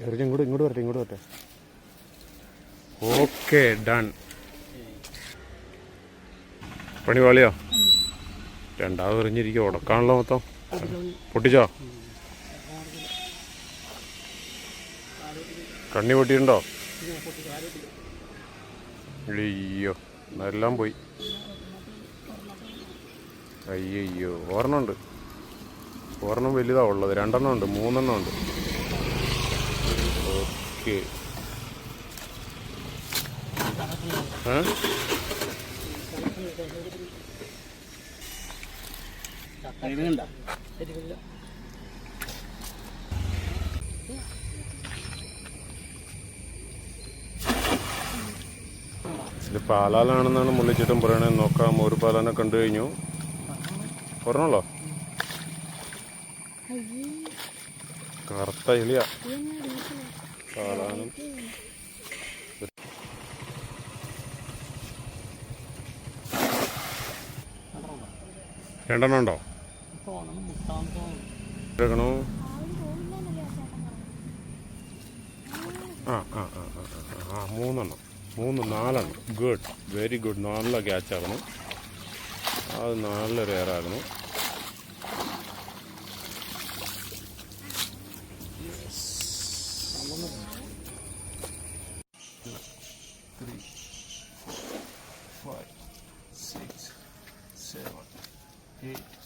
ഇങ്ങോട്ട് വരട്ടെ. Okay, done. പണി പാളിയോ? രണ്ടാമത് എറിഞ്ഞിരിക്കും. ഉടക്കാണല്ലോ മൊത്തം. പൊട്ടിച്ചോ? കണ്ണി പൊട്ടിയിട്ടുണ്ടോ? അയ്യോ, എല്ലാം പോയി. അയ്യോ, ഒരെണ്ണം വലുതാ ഉള്ളത്. 2 ഉണ്ട്, 3 ഉണ്ട്. ഓക്കെ. ഇത് പാലാലാണെന്നാണ് മുള്ളിച്ചിട്ടും പറയണത്. നോക്കാം. ഒരു പാലാനെ കണ്ടു കഴിഞ്ഞു. പറഞ്ഞോളോ, കറുത്ത ഇലിയ പാലാനും. 2 ഉണ്ടോ? എടുക്കണോ? ആ 3 4. Good, very good. നല്ല ക്യാച്ചാകണം. അത് നല്ലൊരു എയറാകണം. Three, 4, 5, 6, 7, 8